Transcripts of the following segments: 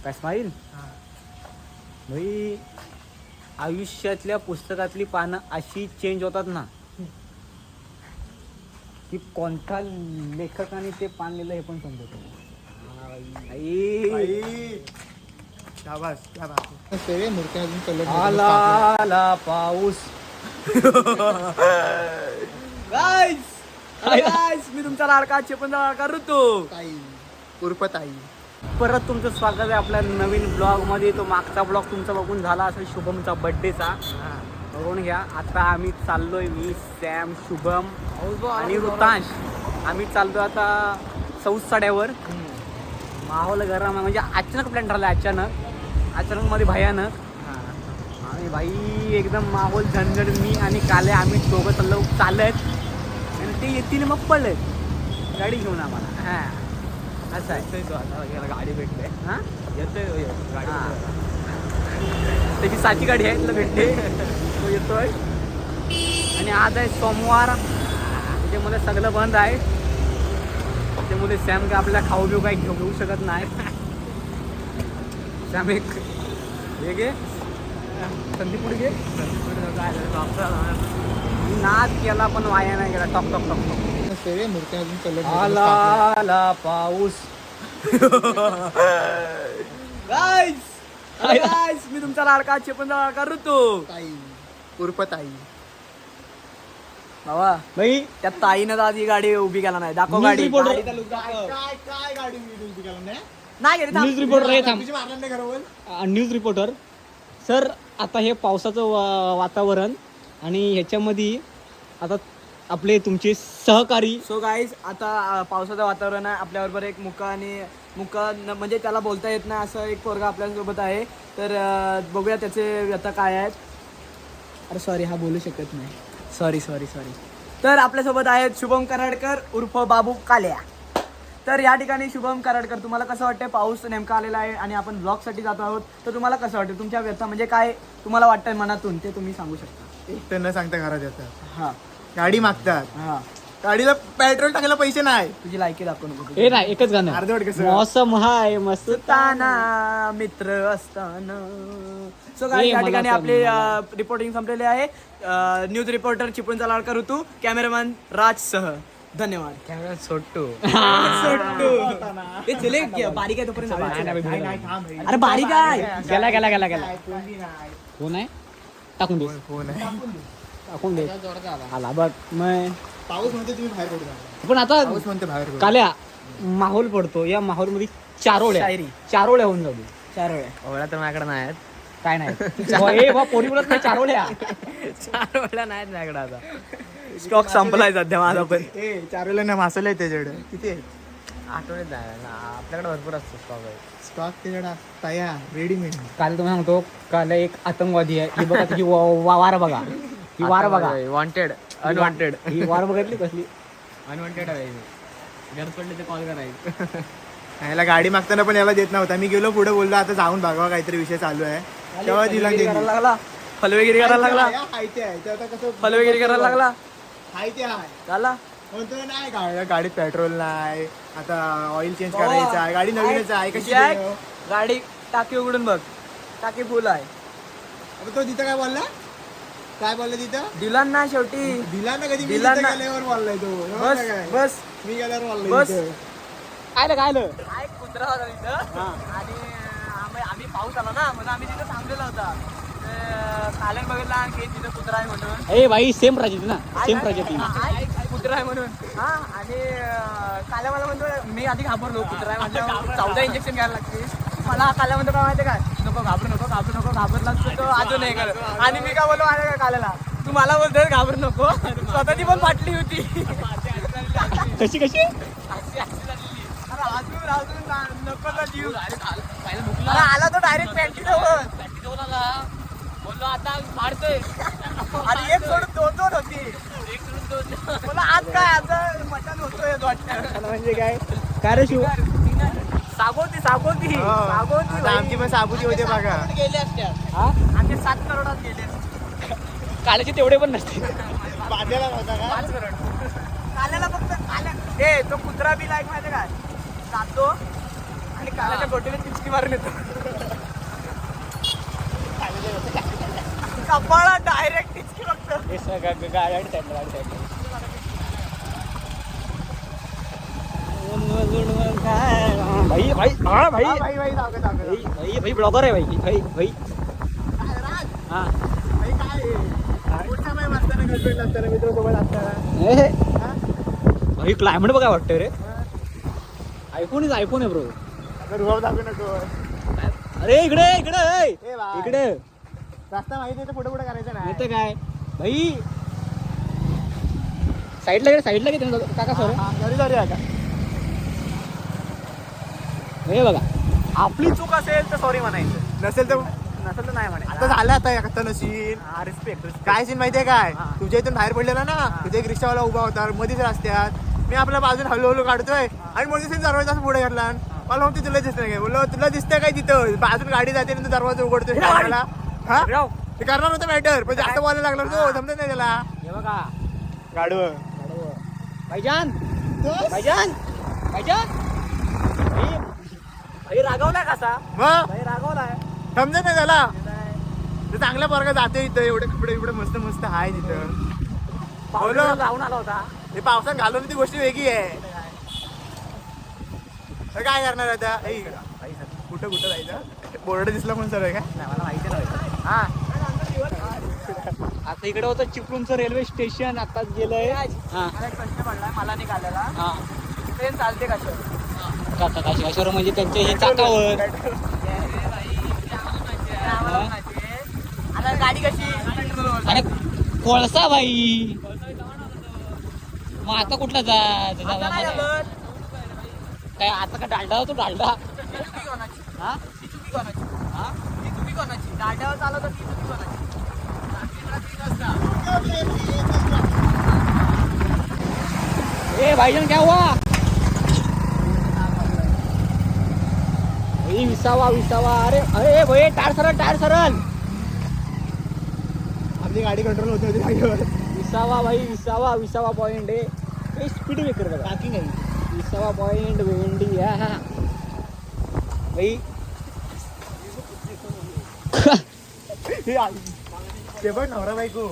काय स्माईल भाई, आयुष्यातल्या पुस्तकातली पानं अशी चेंज होतात ना की कोणत्या लेखकाने ते पान लिहिलं हे पण समजत नाही. आला आला पाऊस. गाईस, मी तुमचा लाडका चेपनचा लाडका ऋतू उर्फ ताई. परत तुमचं स्वागत आहे आपल्या नवीन ब्लॉग मध्ये. तो मागचा ब्लॉग तुमचा बघून झाला असेल शुभमचा बर्थडेचा, बघून घ्या. आता आम्ही चाललोय, मी सॅम, शुभम आणि ऋतांश. आम्ही चाललोय आता सौसाड्यावर. माहोल गरम आहे, म्हणजे अचानक प्लॅन ठरला, अचानक मध्ये भयानक. आणि भाई एकदम माहोल झणझण. मी आणि काले आम्ही दोघं चाललो चालत, आणि ते येतील मग पडलेत गाडी घेऊन आम्हाला. हां असं आहे. तो आता गाडी भेटते. हां येतोय गाडी, त्याची साची गाडी आहे, तुला भेटते. तो येतोय. आणि आज आहे सोमवार, त्याच्यामध्ये सगळं बंद आहे. त्याच्यामुळे सॅम काय आपल्याला खाऊ बिऊ काही घेऊ शकत नाही. सॅम एक हे घे, संदीप पुढे घे. नाद केला पण वाया नाही गेला. Talk talk talk talk. आला आला पाऊस. गाईस, मी तुमचा लाडका चेपनचा लाडका ऋतू ताई उर्फ ताई. बाबा भाई, त्या ताईनं तर आधी गाडी उभी केला नाही. दाखव गाडी. काय गाडी उभी केला नाही? नाही न्यूज रिपोर्टर आहे. तुझी मारणार नाही घरावर. न्यूज रिपोर्टर सर, आता हे पावसाचं वातावरण, आणि ह्याच्यामध्ये आता आपले तुमचे सहकारी. सो गाईज, आता पावसाचं वातावरण आहे. आपल्याबरोबर एक मुका म्हणजे त्याला बोलता येत नाही असं एक पोरगा आपल्यासोबत आहे. तर बघूया त्याचे व्यथा काय आहेत. अरे सॉरी, हा बोलू शकत नाही. सॉरी. तर आपल्यासोबत आहेत शुभम कराडकर उर्फ बाबू काल्या. तर या ठिकाणी शुभम कराडकर, तुम्हाला कसं वाटतं? पाऊस नेमका आलेला आहे आणि आपण ब्लॉगसाठी जातो आहोत, तर तुम्हाला कसं वाटतं? तुमच्या व्यथा म्हणजे काय तुम्हाला वाटतंय मनातून, ते तुम्ही सांगू शकता. एक तर न सांगता घरात येतात, हां गाडी मागतात, हां. गाडीला पेट्रोल टाकायला पैसे नाही. तुझी लायकी दाखवू नको. हे नाही, एकच गाणं. अर्धवट कसं? मौसम हाय मस्त ताना मित्र असताना. सो ए, या मला ठिकाणी तर- आपले रिपोर्टिंग संपलेले आहे. न्यूज रिपोर्टर चिपळूणचा लाडका ऋतू, कॅमेरामॅन राज सह. धन्यवाद. कॅमेरा सोडतो. ते चले बारीक आहे तोपर्यंत. अरे बारीक आहे. गेला कोण आहे? टाकून दे, फोन आहे. टाकून दे. आला बघ. मग पाऊस म्हणते तुम्ही बाहेर पडू नका. पण आता पाऊस म्हणते बाहेर पडू. काल्या माहोल पडतो. या माहोल मध्ये चारोळ्या होऊन जाऊ. 4 वेळा. ओळा तर माझ्याकडे नाही काय नाही. पोरी बोलत नाही, चारोळ्या. 4 वेळा नाहीत माझ्याकडे आता. स्टॉक संपलाय सध्या माझा पण. 4 वेळेला ना मासले आहे त्याच्याकडे. किती आहे आठवड्यात नाही ना, आपल्याकडे भरपूर असतो स्टॉक आहे. स्टॉक त्याच्याकडे? तयार रेडीमेड. काल तुम्हाला सांगतो, काल एक आतंकवादी आहे. ही बघा, ही वार बघा, ही वार बघा. Wanted unwanted. ही वार बघितली कसली. अनवॉन्टेड आहे. गरज पडली तर कॉल करायचं. याला गाडी मागताना पण याला देत नव्हता. मी गेलो पुढे, बोललो आता जाऊन बघावा काहीतरी विषय चालू आहे. तेव्हा दिला करायला लागला. फलवेगिरी करायला लागला. फलवेगिरी करायला लागला. झाला. म्हणतो नाही गाडीत पेट्रोल नाही, आता ऑइल चेंज करायचं आहे, गाडी नवीनच आहे, कशी आहे? देऊ? गाडी टाकी उघडून बघ, टाकी फुल आहे. आता तो तिथं काय बोलला तिथं? दिला ना शेवटी. दिला ना कधी? मी दिला तिथं ना. गेल्यावर बोललाय तो. बस बस मी गेल्यावर बस. बोललाय. काय काय कुत्रा होता तिथं. आणि आम्ही पाऊस आला ना, म्हणून आम्ही तिथं थांबलेला होता. कालन बघितला की तिथं कुत्रा आहे म्हणून. ए भाई, सेम प्रजाती ना, सेम प्रजाती. कुत्रा आहे म्हणून. हा, आणि काल्या मला म्हणतो, मी आधी घाबरलो. कुत्रा आहे म्हणजे 14 इंजेक्शन घ्यायला लागते. मला काल्या म्हणतो काय माहिती काय, नको घाबरू नको घाबरला तो अजून नाही करत. आणि मी काय बोललो माहिती काय काल्याला, तू मला बोलतोय घाबरू नको. स्वतःची पण फाटली होती. कशी अरे अजून नको ना जीव. अरे आला तो डायरेक्ट पॅन्टी जवळ बोललो, आता मारतोय. अरे एक सोडून 2 होती. बोला आज काय, आता मटण होतोय वाटतं. म्हणजे काय रे शिव? सागोती आमची पण साबुती होते बघा. गेले असत्या. आमचे 7 करोडात गेले. काल्याचे तेवढे पण नसते. 5 करोड. काल्याला फक्त तो कुत्रा बी लाईक माहिती काय, जातो आणि कालाच्या गोटीने चिचकी मारून येतो कपाळा डायरेक्ट चिचकी फक्त गाडी भाई भाई हा भाई भाई भाई जाऊ का भाई भाई ब्लॉगर आहे भाई भाई भाई हा भाई काय पुढचा बाई वाचताना गर्लफ्रेंड असताना मित्र सोबत असताना हे भाई क्लायमेट बघा वाटतं रे आयफोन आहे ब्रो रुबाब दाखवू नको अरे इकडे इकडे ए बाय. इकडे रस्ता माहिती आहे तर पुढे पुढे करायचं नाही येतं काय भाई साईडला घेते काका सर सॉरी सॉरी काका हे बघा आपली चूक असेल तर सॉरी म्हणायचं, नसेल तर नसेल तर नाही आता म्हणायचं. झालं आता आता नशीन हा रिस्पेक्ट. काय सीन माहितीये काय हा. तुझ्या इथून बाहेर पडलेला ना तुझे एक रिक्षावाला उभा होता मध्येच रस्त्यात मी आपल्या बाजून हळूहळू काढतोय आणि मोठी सीन दरवाजा असं पुढे घातला मला म्हणते तुला दिसत नाही काय बोललो तुला दिसतंय काय तिथं बाजून गाडी जाते आणि तू दरवाजा उघडतोय मला हा राव, ते करणार होतं मॅटर पण जास्त बोलायला लागला तो समजत नाही त्याला हे बघा गाडव भाईजान भाईजान भाईजान भाई रागवलाय कसा? मग भाई रागवलाय. समजत नाही त्याला ते चांगल्या पोरगा जाते इथं एवढे कपडे एवढे मस्त मस्त आहे तिथं पावसाळ्यात जाऊन आला होता. हे पावसात घालून ती गोष्ट वेगळी आहे तर काय करणार आता कुठं कुठं जायचं बोर्ड दिसला पण सर आहे का नाही, मला माहिती नव्हतं. हा आता इकडे होतं चिपळूणचं रेल्वे स्टेशन आता गेलंय हा मला एक प्रश्न पडलाय मला निघालेला, हा ट्रेन चालते कशावर? काका काशीवर म्हणजे त्यांच्या हे चाकावर आता गाडी कशी? अरे कोळसा भाई मग आता कुठला जा काय आता का डालडा होतो डालडा हा गाड्यावर चालवत ती चुकी कोणाची? ए भाईजान क्या हुआ ए विसावा अरे अरे भाई टायर सरळ आपली गाडी कंट्रोल होते होती जागेवर विसावा पॉइंट आहे स्पीड ब्रेकर बघा बाकी नाही विसावा पॉइंट भेंडी हा भाई ते बघ नवरा बायको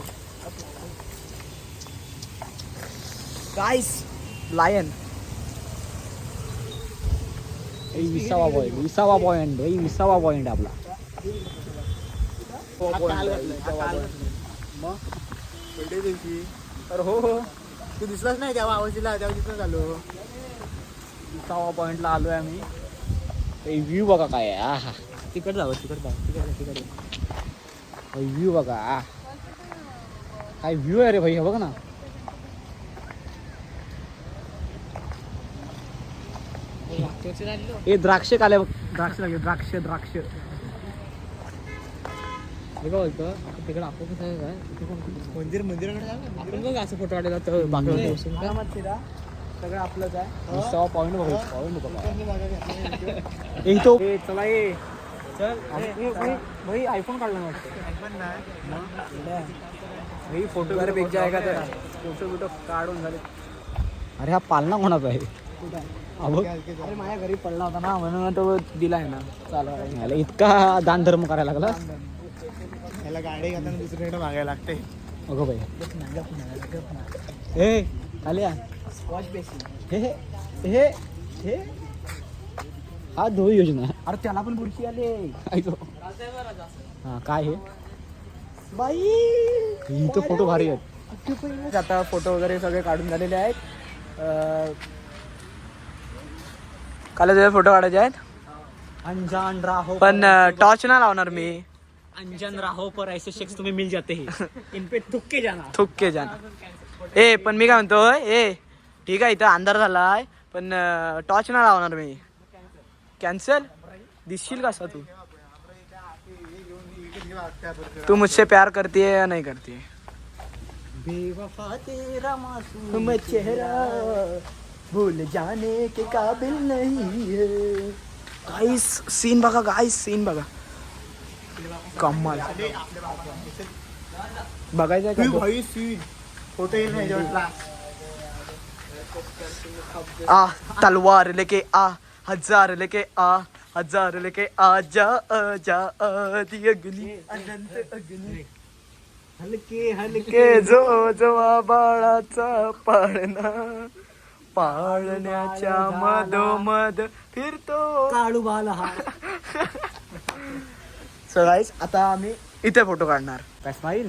गाईस लायन. विसावा पॉइंट आपला बर्थडे दिवशी तर हो तू दिसलाच नाही तेव्हा आवाज दिला तेव्हा तिथं झालो विसावा पॉइंटला आलोय आम्ही ते व्ह्यू बघा काय आहे आहा तिकड जावं तिकड व्ह्यू बघा काय व्ह्यू आहे रे भाई हे बघ ना हे द्राक्ष काले द्राक्ष लागले द्राक्ष हे काय बोलतो तिकडे आपण कसं आहे काय मंदिराकडे जा आपण बघ असं फोटो काढलेला तर बाकडे सगळं आपलंच आहे. विसावा पॉइंट बघा ए, चला ये चल. भाई आयफोन काढला ना भाई फोटो वगैरे पेज आहे का? फोटो काढून झाले. अरे हा पालना कोणाचा आहे अरे माझ्या घरी पडला होता ना म्हणून तो दिलाय ना चालू. इतका दान धर्म करायला लागला याला गाडी घेताना दुसरीकडे मागायला लागते अगो भाई ए आलिया वॉश बेसिन. हे हा धो योजना अरे त्याला पण बुरशी आली. ऐको हा काय हे बाई इथं फोटो भारी आहेत आता फोटो वगैरे सगळे काढून झालेले आहेत. काल तुझे फोटो काढायचे आहेत अनजान राहो पण टॉर्च ना लावणार मी. अनजान राहो पर ऐसे शख्स तुम्हें मिल जाते हैं इन पे थुक्के जाना थुक्के जाणार. ए पण मी काय म्हणतोय ए ठीक आहे इथं अंधार झालाय पण टॉर्च ना लावणार मी. कॅन्सल दिसशील कसा तू मुझसे प्यार करती है या नहीं करती है? बेवफा तेरा मासूम चेहरा भूल जाने के काबिल नहीं है गाइस सीन बघा सीन बघा कमाल. बघायचं तू का? भाई सीन फोटो येईल नाही आ तलवार लेके आ हजार लेके आजा आजा आदि अग्नि अनंत अग्नि हलके हलके के जो जवा बाळाचा पाळणा पाळण्याच्या मधोमध फिरतो. काळू बाला हा सो गाईस आता आम्ही इथे फोटो काढणार. काय स्माईल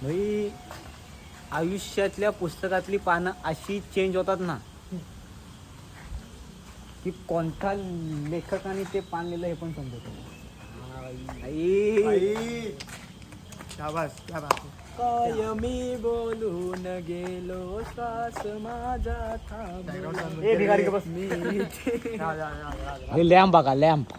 भाई आयुष्यातल्या पुस्तकातली पानं अशी चेंज होतात ना की कोणता लेखकाने ते पान लिहिलं हे पण समजत नाही. शाबास शाबास. काय मी बोलून गेलो श्वास माझा थांबला. ए, भिकारी का बस. लॅम्प बघा लॅम्प